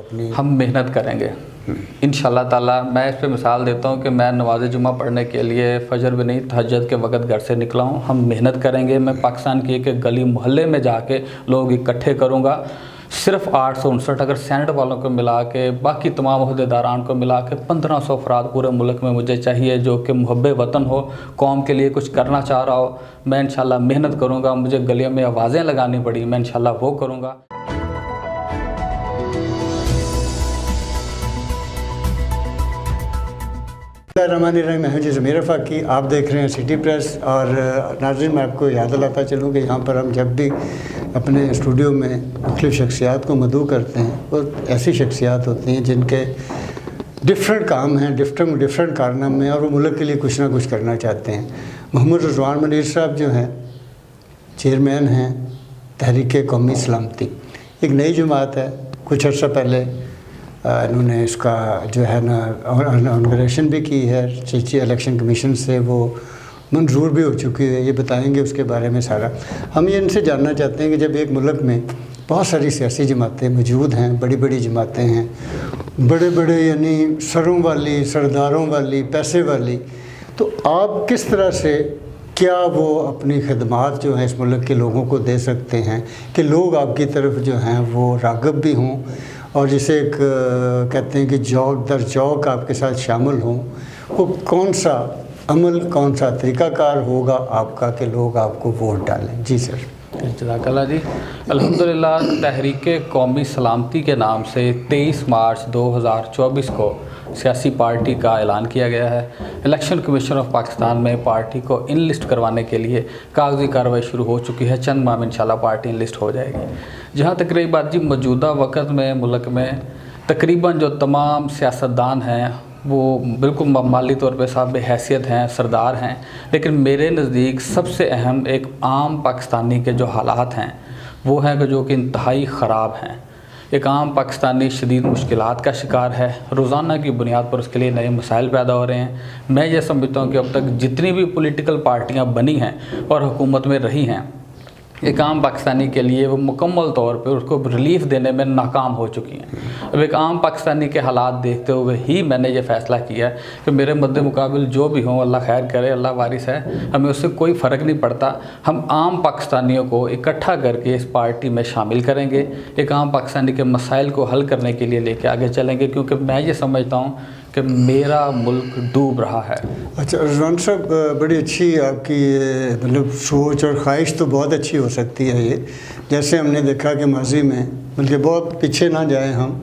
अपनी हम मेहनत करेंगे इंशाल्लाह ताला। मैं इस पे मिसाल देता हूँ कि मैं नमाज जुमा पढ़ने के लिए फ़जर भी नहीं तहज्जुद के वक़्त घर से निकला हूँ। हम मेहनत करेंगे। मैं पाकिस्तान की एक गली मोहल्ले में जाके लोग इकट्ठे करूँगा। सिर्फ 859 अगर सेनेट वालों को मिला के बाकी तमाम अहदेदारान को मिला के 1500 अफराद पूरे मुल्क में मुझे चाहिए जो कि मुहब्बे वतन हो, कौम के लिए कुछ करना चाह रहा हो। मैं इंशाल्लाह मेहनत करूँगा। मुझे गलियों में आवाज़ें लगानी पड़ी, मैं इंशाल्लाह वो करूँगा। रहमानिर्रहीम। मैं जी ज़मीर फ़ाकी, आप देख रहे हैं सिटी प्रेस। और नाज़रीन, मैं आपको याद दिलाता चलूँ कि यहाँ पर हम जब भी अपने स्टूडियो में मुख्तलिफ़ शख्सियात को मदऊ करते हैं, वो ऐसी शख्सियात होती हैं जिनके डिफरेंट काम हैं, डिफरेंट कारनामे, और वो मुल्क के लिए कुछ ना कुछ करना चाहते हैं। मोहम्मद रिजवान मुनीर साहब जो हैं, चेयरमैन हैं तहरीक कौमी सलामती, एक नई जमात है। कुछ अर्सा पहले इन्होंने इसका जो है ना इनॉग्रेशन भी की है, चीची इलेक्शन कमीशन से वो मंजूर भी हो चुकी है। ये बताएंगे उसके बारे में सारा। हम ये इनसे जानना चाहते हैं कि जब एक मुल्क में बहुत सारी सियासी जमातें मौजूद हैं, बड़ी बड़ी जमातें हैं, बड़े बड़े यानी सरों वाली, सरदारों वाली, पैसे वाली, तो आप किस तरह से क्या वो अपनी खदमात जो हैं इस मुल्क के लोगों को दे सकते हैं कि लोग आपकी तरफ जो हैं वो राग़िब भी हों, और जिसे एक कहते हैं कि चौक दर चौक आपके साथ शामिल हों? वो कौन सा अमल, कौन सा तरीक़ाकार होगा आपका कि लोग आपको वोट डालें? जी सर। जज़ाकल्लाह जी। अल्हम्दुलिल्लाह, तहरीक कौमी सलामती के नाम से 23 मार्च 2024 को सियासी पार्टी का ऐलान किया गया है। इलेक्शन कमीशन ऑफ पाकिस्तान में पार्टी को इन लिस्ट करवाने के लिए कागजी कार्रवाई शुरू हो चुकी है। चंद माह में इंशाल्लाह पार्टी इन लिस्ट हो जाएगी। जहाँ तक रही बात जी, मौजूदा वक़्त में मुल्क में तकरीबन जो तमाम सियासतदान हैं वो बिल्कुल माली तौर पे साहब हैसियत हैं, सरदार हैं, लेकिन मेरे नज़दीक सबसे अहम एक आम पाकिस्तानी के जो हालात हैं वो हैं कि जो कि इंतहाई ख़राब हैं। एक आम पाकिस्तानी शदीद मुश्किलात का शिकार है। रोज़ाना की बुनियाद पर उसके लिए नए मसाइल पैदा हो रहे हैं। मैं ये समझता हूँ कि अब तक जितनी भी पॉलिटिकल पार्टियाँ बनी हैं और हुकूमत में रही हैं, एक आम पाकिस्तानी के लिए वो मुकम्मल तौर पे उसको रिलीफ देने में नाकाम हो चुकी हैं। अब एक आम पाकिस्तानी के हालात देखते हुए ही मैंने ये फ़ैसला किया कि मेरे मद्दे मुकाबिल जो भी हों, अल्लाह खैर करे, अल्लाह वारिस है, हमें उससे कोई फ़र्क नहीं पड़ता। हम आम पाकिस्तानियों को इकट्ठा करके इस पार्टी में शामिल करेंगे, एक आम पाकिस्तानी के मसाइल को हल करने के लिए लेके आगे चलेंगे, क्योंकि मैं ये समझता हूँ कि मेरा मुल्क डूब रहा है। अच्छा रिजवान साहब, बड़ी अच्छी आपकी मतलब सोच और ख्वाहिश तो बहुत अच्छी हो सकती है ये। जैसे हमने देखा कि माजी में, बल्कि बहुत पीछे ना जाए हम,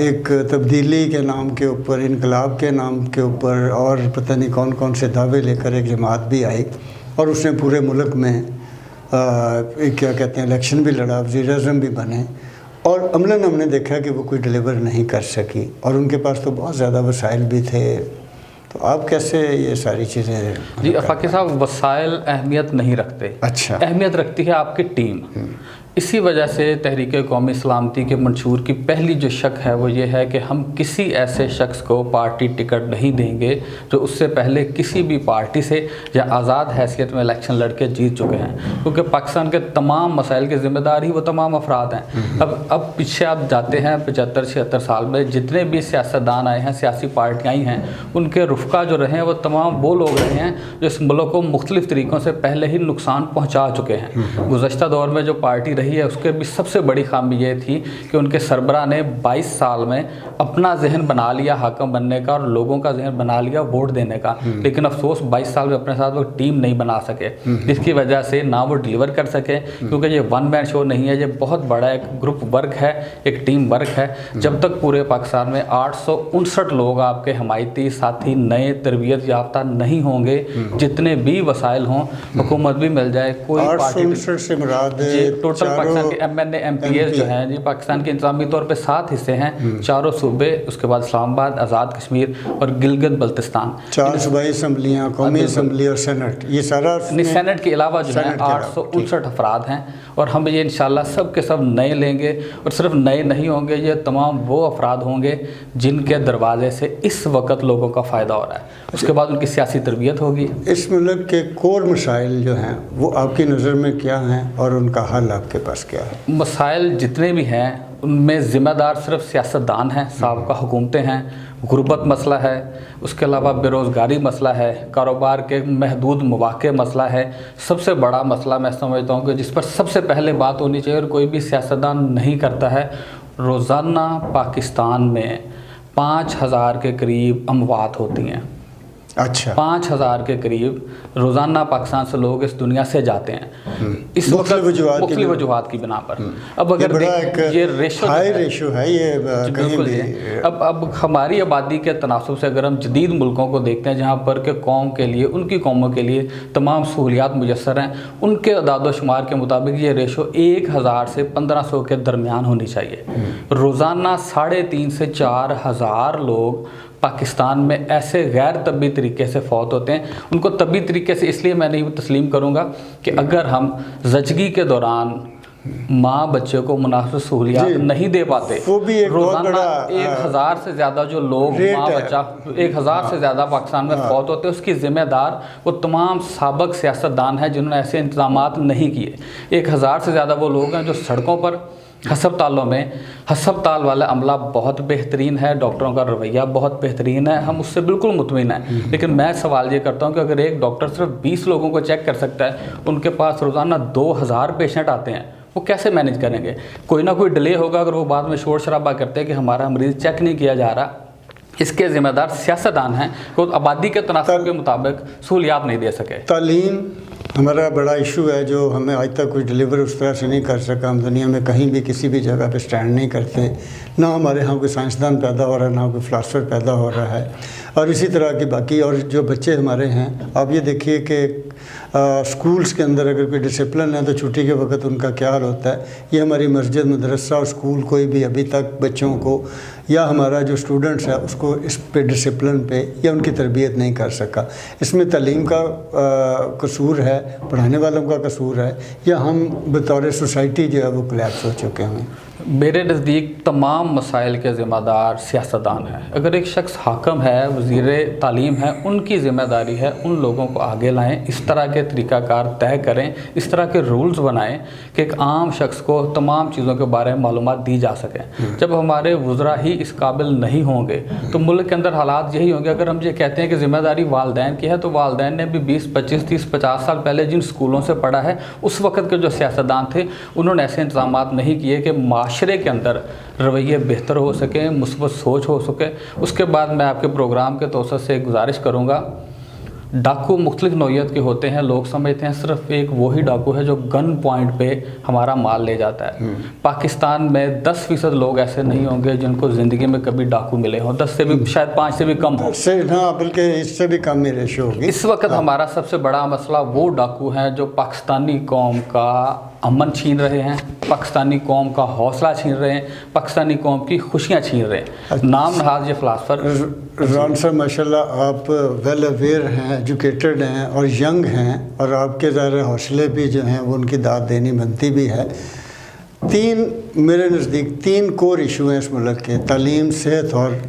एक तब्दीली के नाम के ऊपर, इनकलाब के नाम के ऊपर और पता नहीं कौन कौन से दावे लेकर एक जमात भी आई और उसने पूरे मुल्क में क्या कहते हैं इलेक्शन भी लड़ा, वज़ीर-ए-आज़म भी बने, और अमलन हमने देखा कि वो कोई डिलीवर नहीं कर सकी, और उनके पास तो बहुत ज़्यादा वसाइल भी थे। तो आप कैसे ये सारी चीज़ें? जी फ़ाकी साहब, वसाइल अहमियत नहीं रखते। अच्छा। अहमियत रखती है आपकी टीम। इसी वजह से तहरीक कौमी सलामती के मंशूर की पहली जो शक है वो ये है कि हम किसी ऐसे शख्स को पार्टी टिकट नहीं देंगे जो उससे पहले किसी भी पार्टी से या आज़ाद हैसियत में इलेक्शन लड़के जीत चुके हैं, क्योंकि पाकिस्तान के तमाम मसाइल की ज़िम्मेदार ही वो तमाम अफराद हैं। अब पीछे आप जाते हैं 75-76 साल में जितने भी सियासतदान आए हैं, सियासी पार्टियाँ आई हैं, उनके रुफ़का जो रहे हैं वो तमाम वो लोग रहे हैं जो इस मुल्क को मुख्तलिफ़ तरीक़ों से पहले ही नुकसान पहुँचा चुके हैं। गुज़श्ता दौर में जो पार्टी रही है उसके भी सबसे बड़ी खामी ये थी कि उनके सरबरा ने 22 साल में अपना जहन बना लिया हाकिम बनने का और लोगों का जहन बना लिया वोट देने का, लेकिन अफसोस 22 साल में अपने साथ वो टीम नहीं बना सके, जिसकी वजह से ना वो डिलीवर कर सके, क्योंकि ये वन मैन शो नहीं है, ये बहुत बड़ा एक ग्रुप वर्क है, एक टीम वर्क है। जब तक पूरे पाकिस्तान में 859 लोग आपके हमायती साथी नए तरबियत याफ्ता नहीं होंगे, जितने भी वसाइल हों, हुकूमत भी मिल जाए, कोई पार्टी से मुराद टोटल पाकिस्तान के MNA MPs जो हैं जी, पाकिस्तान के इंतजामी तौर पे 7 हिस्से हैं, चारों सूबे, उसके बाद इस्लामाबाद, आज़ाद कश्मीर और गिलगित बल्तिस्तान, 4 सूबाई असम्बलियाँ, कौमी असम्बली और सेनेट, ये सारा सेनेट के अलावा जो है 859 अफराद हैं। और हम ये इंशाल्लाह सब के सब नए लेंगे, और सिर्फ नए नहीं होंगे, ये तमाम वो अफराद होंगे जिनके दरवाजे से इस वक्त लोगों का फ़ायदा हो रहा है, उसके बाद उनकी सियासी तरबियत होगी। इस मुल्क के कोर मसाइल जो हैं वो आपकी नज़र में क्या हैं और उनका हल आपके पास क्या है? मसाइल जितने भी हैं उनमें ज़िम्मेदार सिर्फ सियासतदान हैं, साबका हुकूमतें हैं, गुर्बत मसला है, उसके अलावा बेरोज़गारी मसला है, कारोबार के महदूद मौक़े मसला है। सबसे बड़ा मसला मैं समझता हूँ कि जिस पर सबसे पहले बात होनी चाहिए और कोई भी सियासतदान नहीं करता है, रोज़ाना पाकिस्तान में 5,000 के करीब अमवात होती हैं। अच्छा, 5,000 के करीब रोज़ाना पाकिस्तान से लोग इस दुनिया से जाते हैं इस वक्त मुख्तलिफ वजूहात की बिना पर। अब अगर ये रेशो हाई रेशो है ये कहीं भी। अब हमारी आबादी के तनासुब से अगर हम जदीद मुल्कों को देखते हैं जहाँ पर के कौम के लिए, उनकी कौमों के लिए तमाम सहूलियात मुयसर हैं, उनके अदाद शुमार के मुताबिक ये रेशो 1,000 से 1,500 के दरमियान होनी चाहिए। रोज़ाना 3,500 से 4,000 लोग पाकिस्तान में ऐसे गैर तबी तरीके से फौत होते हैं। उनको तबी तरीके से इसलिए मैं नहीं तस्लीम करूँगा कि अगर हम ज़चगी के दौरान माँ बच्चे को मुनासिब सहूलियात नहीं दे पाते, वो भी एक रोज़ाना 1,000 से ज़्यादा जो लोग माँ बच्चा 1,000 से ज़्यादा पाकिस्तान में फौत होते हैं, उसकी ज़िम्मेदार वो तमाम साबिक सियासतदान हैं जिन्होंने ऐसे इंतजामात नहीं किए। 1,000 से ज़्यादा वो लोग हैं जो सड़कों पर, हस्पतालों में, हस्पताल वाला अमला बहुत बेहतरीन है, डॉक्टरों का रवैया बहुत बेहतरीन है, हम उससे बिल्कुल मुतमिन हैं। लेकिन मैं सवाल ये करता हूँ कि अगर एक डॉक्टर सिर्फ 20 लोगों को चेक कर सकता है, उनके पास रोज़ाना 2,000 पेशेंट आते हैं, वो कैसे मैनेज करेंगे? कोई ना कोई डिले होगा अगर वो बाद में शोर शराबा करते हैं कि हमारा मरीज़ चेक नहीं किया जा रहा। इसके ज़िम्मेदार सियासतदान हैं कि आबादी के तनासुब के मुताबिक सहूलियात नहीं दे सके। तालीम हमारा बड़ा इशू है जो हमें आज तक कुछ डिलीवर उस तरह से नहीं कर सका। हम दुनिया में कहीं भी किसी भी जगह पे स्टैंड नहीं करते, ना हमारे यहाँ कोई साइंसदान पैदा हो रहा है, ना कोई फ़िलासफ़र पैदा हो रहा है, और इसी तरह की बाकी। और जो बच्चे हमारे हैं, आप ये देखिए कि स्कूल्स के अंदर अगर कोई डिसिप्लिन है तो छुट्टी के वक्त उनका क्या हाल होता है। ये हमारी मस्जिद, मदरसा और स्कूल कोई भी अभी तक बच्चों को या हमारा जो स्टूडेंट्स है उसको इस पे डिसिप्लिन पे या उनकी तरबियत नहीं कर सका। इसमें तालीम का कसूर है, पढ़ाने वालों का कसूर है, या हम बतौर सोसाइटी जो है वो कोलैप्स हो चुके हैं। मेरे नज़दीक तमाम मसाइल के ज़िम्मेदार सियासतदान हैं। अगर एक शख्स हाकम है, वज़ीर तालीम है, उनकी ज़िम्मेदारी है उन लोगों को आगे लाएं, इस तरह के तरीक़ाकार तय करें, इस तरह के रूल्स बनाएं कि एक आम शख्स को तमाम चीज़ों के बारे में मालूमात दी जा सकें। जब हमारे वज़रा ही इस काबिल नहीं होंगे तो मुल्क के अंदर हालात यही होंगे। अगर हम ये कहते हैं कि ज़िम्मेदारी वालदैन की है, तो वालदैन ने भी 20, 25, 30, 50 साल पहले जिन स्कूलों से पढ़ा है, उस वक़्त के जो सियासतदान थे उन्होंने ऐसे इंतज़ामात नहीं किए कि माशरे के अंदर रवैये बेहतर हो सके, मुस्बत सोच हो सके। उसके बाद मैं आपके प्रोग्राम के तौर से एक गुजारिश करूँगा, डाकू मुख्तलिफ नौइयत के होते हैं। लोग समझते हैं सिर्फ एक वही डाकू है जो गन पॉइंट पे हमारा माल ले जाता है। पाकिस्तान में 10% लोग ऐसे नहीं होंगे जिनको ज़िंदगी में कभी डाकू मिले हों, 10 से भी शायद 5 से भी कम हो, बल्कि इससे भी कम ही रेशो होगी। इस वक्त हमारा सबसे बड़ा मसला वो डाकू हैं जो पाकिस्तानी कौम का अमन छीन रहे हैं, पाकिस्तानी कौम का हौसला छीन रहे हैं, पाकिस्तानी कौम की खुशियाँ छीन रहे हैं। नाम नहाज ये फ़िलासफ़र रान साहब, माशाल्लाह आप वेल अवेयर हैं, एजुकेटेड हैं और यंग हैं, और आपके ज़ाहिर हौसले भी जो हैं वो उनकी दाद देनी बनती भी है। मेरे नज़दीक 3 कोर इशू हैं इस मुल्क के: तालीम, सेहत और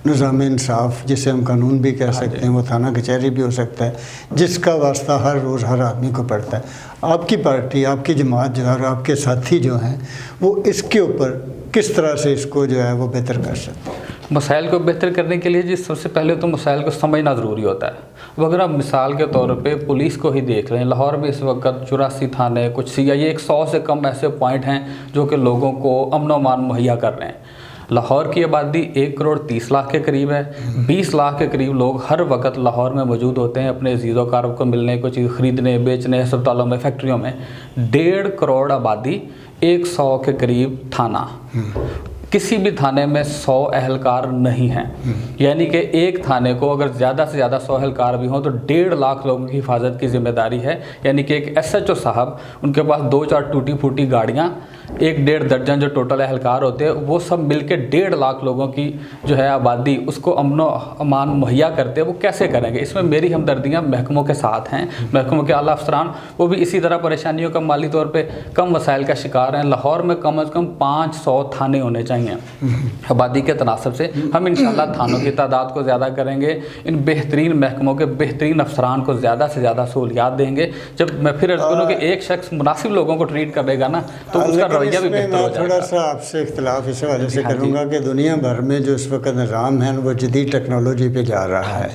निज़ाम इंसाफ, जिसे हम कानून भी कह सकते हैं, वो थाना कचहरी भी हो सकता है, जिसका वास्ता हर रोज़ हर आदमी को पड़ता है। आपकी पार्टी, आपकी जमात जो है और आपके साथी जो हैं वो इसके ऊपर किस तरह से इसको जो है वो बेहतर कर सकते हैं? मसाइल को बेहतर करने के लिए जी सबसे पहले तो मसाइल को समझना ज़रूरी होता है। अब अगर आप मिसाल के तौर पे पुलिस को ही देख लें, लाहौर में इस वक्त 84 थाने, कुछ CIA, 100 से कम ऐसे पॉइंट हैं जो कि लोगों को अमन व अमान मुहैया कर रहे हैं। लाहौर की आबादी 1 करोड़ 30 लाख के करीब है। 20 लाख के करीब लोग हर वक्त लाहौर में मौजूद होते हैं अपने अज़ीज़ो कारब को मिलने, कोई चीज़ ख़रीदने, बेचने, अस्पतालों में, फैक्ट्रियों में। 1.5 करोड़ आबादी, 100 के करीब थाना। किसी भी थाने में 100 अहलकार नहीं हैं, यानी कि एक थाने को अगर ज़्यादा से ज़्यादा 100 अहलकार भी हों तो 1.5 लाख लोगों की हिफाजत की जिम्मेदारी है। यानी कि एक SHO साहब, उनके पास 2-4 टूटी फूटी गाड़ियाँ, 1-1.5 दर्जन जो टोटल अहलकार होते हैं, वो सब मिलके 1.5 लाख लोगों की जो है आबादी, उसको अमन व अमान मुहैया करते हैं। वो कैसे करेंगे? इसमें मेरी हमदर्दियाँ महकमों के साथ हैं। महकमों के आला अफसरान वो भी इसी तरह परेशानियों का माली तौर पर कम वसाइल का शिकार हैं। लाहौर में कम अज़ कम 500 थाने होने चाहिए नहीं है आबादी के तनासब से। हम इंशाल्लाह थानों की तादाद को ज़्यादा करेंगे, इन बेहतरीन महकमों के बेहतरीन अफसरान को ज़्यादा से ज़्यादा सहूलियात देंगे। जब मैं फिर अर्ज़ करूँ कि एक शख्स मुनासिब लोगों को ट्रीट करेगा ना तो उसका रवैया भी बेहतर हो जाएगा। थोड़ा सा आपसे इख्तिलाफ इस हवाले से करूँगा कि दुनिया भर में जो इस वक्त निज़ाम है वो जदीद टेक्नोलॉजी पे जा रहा है।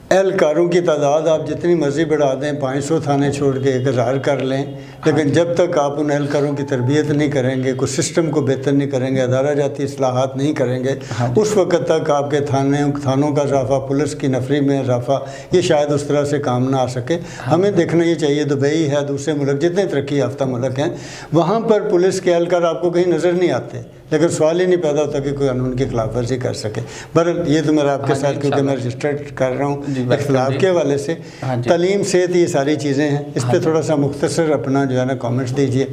एहलकारों की तादाद आप जितनी मर्ज़ी बढ़ा दें, 500 थाने छोड़ के 1000 कर लें, लेकिन जब तक आप उन एहलकारों की तरबियत नहीं करेंगे, कुछ सिस्टम को बेहतर नहीं करेंगे, अदारा जाती इस्लाहात नहीं करेंगे, उस वक्त तक आपके थानों का इजाफा, पुलिस की नफरी में इजाफा, ये शायद उस तरह से काम ना आ सके। हमें देखना ये चाहिए, दुबई है, दूसरे मुल्क जितने तरक्की याफ्ता मुल्क हैं, वहाँ पर पुलिस के एहलकार आपको कहीं नज़र नहीं आते, लेकिन सवाल ही नहीं पैदा होता कि कोई कानून की खिलाफ वर्जी कर सके। बहरहाल ये तो मेरा आपके साथ, क्योंकि मैं रजिस्टर्ड कर रहा हूँ इख्तिलाफ के हवाले से, तालीम, सेहत, ये सारी चीज़ें हैं, इस पर थोड़ा सा मुख्तसर अपना जो है ना कमेंट्स दीजिए।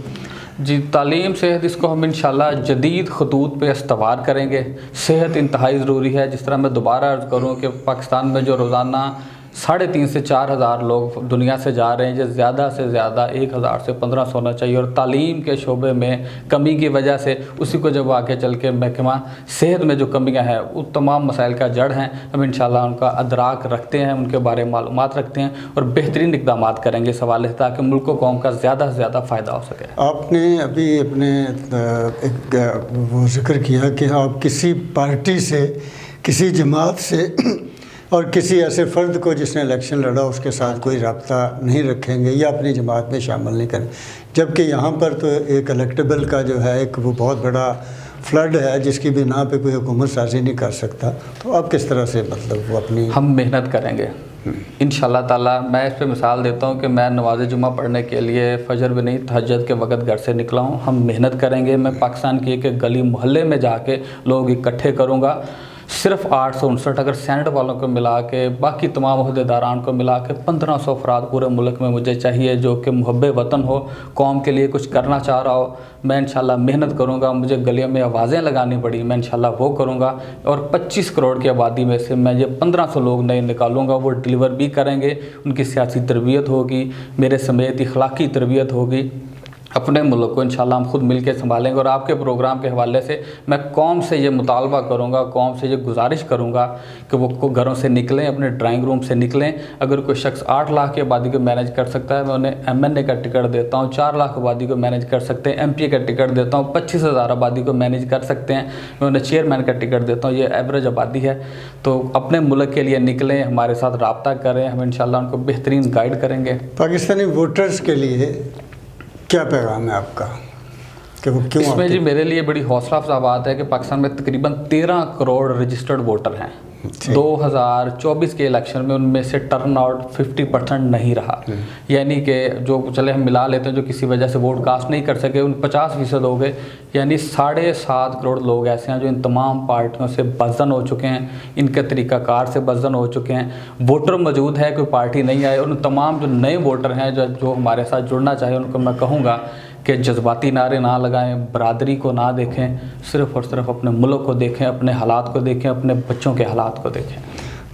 जी, तालीम सेहत, इसको हम इंशाल्लाह जदीद खतूत पे इस्तवार करेंगे। सेहत इंतहाई ज़रूरी है। जिस तरह मैं दोबारा अर्ज़ करूँ कि पाकिस्तान में जो रोज़ाना 3,500 से 4,000 लोग दुनिया से जा रहे हैं, जो ज़्यादा से ज़्यादा 1,000 से 1,500 होना चाहिए, और तालीम के शोबे में कमी की वजह से उसी को जब आगे चल के महकमा सेहत में जो कमियां हैं वो तमाम मसाइल का जड़ हैं। हम इंशाल्लाह उनका अदराक रखते हैं, उनके बारे में मालूमात रखते हैं और बेहतरीन इक़दाम करेंगे इस हवाले से, ताकि मुल्क को कौम का ज़्यादा से ज़्यादा फ़ायदा हो सके। आपने अभी अपने एक वो जिक्र किया कि आप किसी पार्टी से, किसी जमात से और किसी ऐसे फ़र्द को जिसने इलेक्शन लड़ा उसके साथ कोई रब्ता नहीं रखेंगे या अपनी जमात में शामिल नहीं करें, जबकि यहाँ पर तो एक इलेक्टेबल का जो है एक वो बहुत बड़ा फ्लड है जिसकी बिना पे कोई हुकूमत साजी नहीं कर सकता। तो आप किस तरह से मतलब वो अपनी, हम मेहनत करेंगे इंशाल्लाह ताला। मैं इस पे मिसाल देता हूँ कि मैं नमाज़ जुमा पढ़ने के लिए फ़जर भी नहीं, तहज्जुद के वक़्त घर से निकला हूँ। हम मेहनत करेंगे। मैं पाकिस्तान के एक गली मोहल्ले में जाके लोग इकट्ठे करूँगा। सिर्फ 859 अगर सेनेट वालों को मिला के, बाकी तमाम अहदेदारान को मिला के 1500 अफराद पूरे मुल्क में मुझे चाहिए जो कि मुहब्बे वतन हो, कौम के लिए कुछ करना चाह रहा हो। मैं इंशाल्लाह मेहनत करूंगा। मुझे गलियों में आवाज़ें लगानी पड़ी, मैं इंशाल्लाह वो करूंगा। और 25 करोड़ की आबादी में से मैं ये 1500 लोग नए निकालूंगा, वो डिलीवर भी करेंगे। उनकी सियासी तरबियत होगी, मेरे समेत इखलाकी तरबियत होगी। अपने मुल्क को इंशाल्लाह हम खुद मिलकर संभालेंगे। और आपके प्रोग्राम के हवाले से मैं कौम से ये मुतालबा करूँगा, कौम से ये गुजारिश करूँगा कि वो घरों से निकलें, अपने ड्राइंग रूम से निकलें। अगर कोई शख्स 8 लाख की आबादी को मैनेज कर सकता है, मैं उन्हें MNA का टिकट देता हूँ। 4 लाख आबादी को मैनेज कर सकते हैं, MP का टिकट देता हूँ। 25,000 आबादी को मैनेज कर सकते हैं, मैं उन्हें चेयरमैन का टिकट देता हूँ। ये एवरेज आबादी है। तो अपने मुल्क के लिए निकलें, हमारे साथ रब्ता करें, हम इंशाल्लाह उनको बेहतरीन गाइड करेंगे। पाकिस्तानी वोटर्स के लिए क्या पैगाम है आपका कि वो क्यों? इसमें जी मेरे लिए बड़ी हौसला अफजा बात है कि पाकिस्तान में तकरीबन 13 करोड़ रजिस्टर्ड वोटर हैं। 2024 के इलेक्शन में उनमें से टर्नआउट 50% नहीं रहा, यानी कि जो चले हम मिला लेते हैं जो किसी वजह से वोट कास्ट नहीं कर सके, उन 50% हो गए। यानी 7.5 करोड़ लोग ऐसे हैं जो इन तमाम पार्टियों से बज़न हो चुके हैं, इनके तरीक़ाकार से बज़न हो चुके हैं। वोटर मौजूद है, कोई पार्टी नहीं आए। उन तमाम जो नए वोटर हैं जो हमारे साथ जुड़ना चाहिए, उनको मैं कहूँगा कि जज्बाती नारे ना लगाएं, बरादरी को ना देखें, सिर्फ़ और सिर्फ अपने मुल्क को देखें, अपने हालात को देखें, अपने बच्चों के हालात को देखें।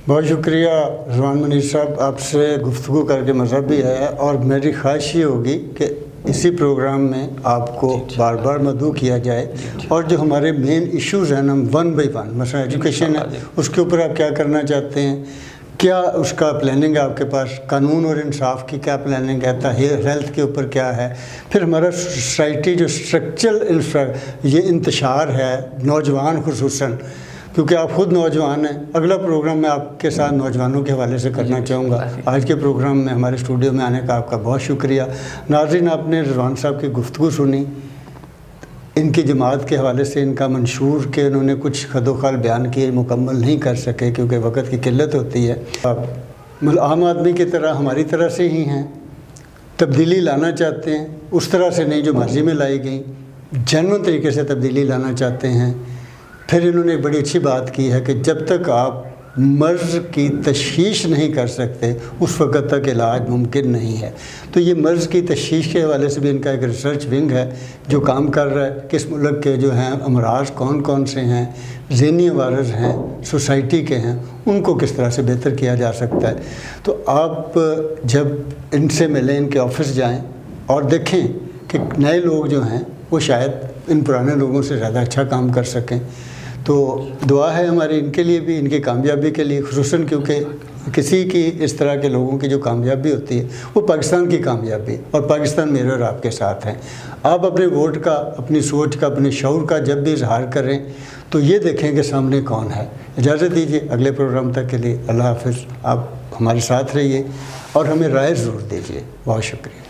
बहुत शुक्रिया रिजवान मुनीर साहब, आपसे गुफ्तगू करके मज़ा भी है। और मेरी ख्वाहिश ये होगी कि इसी प्रोग्राम में आपको बार बार मदऊ किया जाए, और जो हमारे मेन इश्यूज़ हैं ना, 1 बाई 1, मसला एजुकेशन है, उसके ऊपर आप क्या करना चाहते हैं, क्या उसका प्लानिंग है आपके पास, कानून और इंसाफ की क्या प्लानिंग है, हेल्थ के ऊपर क्या है, फिर हमारा सोसाइटी जो स्ट्रक्चरल ये इंतशार है, नौजवान खुसूसन, क्योंकि आप खुद नौजवान हैं। अगला प्रोग्राम मैं आपके साथ नौजवानों के हवाले से करना चाहूँगा। आज के प्रोग्राम में हमारे स्टूडियो में आने का आपका बहुत शुक्रिया। नाज़रीन, आपने रिजवान साहब की गुफ्तगू सुनी, इनकी जमात के हवाले से इनका मंशूर के उन्होंने कुछ खदोखाल बयान किए, मुकम्मल नहीं कर सके क्योंकि वक़्त की किल्लत होती है। आप आम आदमी की तरह हमारी तरह से ही हैं, तब्दीली लाना चाहते हैं, उस तरह से नहीं जो मर्ज़ी में लाई गई, जेन्युइन तरीके से तब्दीली लाना चाहते हैं। फिर इन्होंने एक बड़ी अच्छी बात की है कि जब तक आप मर्ज़ की तशख़ीस नहीं कर सकते उस वक़्त तक इलाज मुमकिन नहीं है। तो ये मर्ज़ की तशख़ीस के हवाले से भी इनका एक रिसर्च विंग है जो काम कर रहा है। किस मुल्क के जो हैं अमराज कौन कौन से हैं, ज़हनी वारज़ हैं, सोसाइटी के हैं, उनको किस तरह से बेहतर किया जा सकता है। तो आप जब इनसे मिलें, इनके ऑफिस जाएँ और देखें कि नए लोग जो हैं वो शायद इन पुराने लोगों से ज़्यादा अच्छा काम कर सकें। तो दुआ है हमारी इनके लिए भी, इनकी कामयाबी के लिए, खुसूसन क्योंकि किसी की इस तरह के लोगों की जो कामयाबी होती है वो पाकिस्तान की कामयाबी, और पाकिस्तान मेरे और आपके साथ है। आप अपने वोट का, अपनी सोच का, अपने शऊर का जब भी इजहार करें तो ये देखें कि सामने कौन है। इजाज़त दीजिए, अगले प्रोग्राम तक के लिए अल्लाह हाफ़िज़। आप हमारे साथ रहिए और हमें राय ज़रूर दीजिए। बहुत शुक्रिया।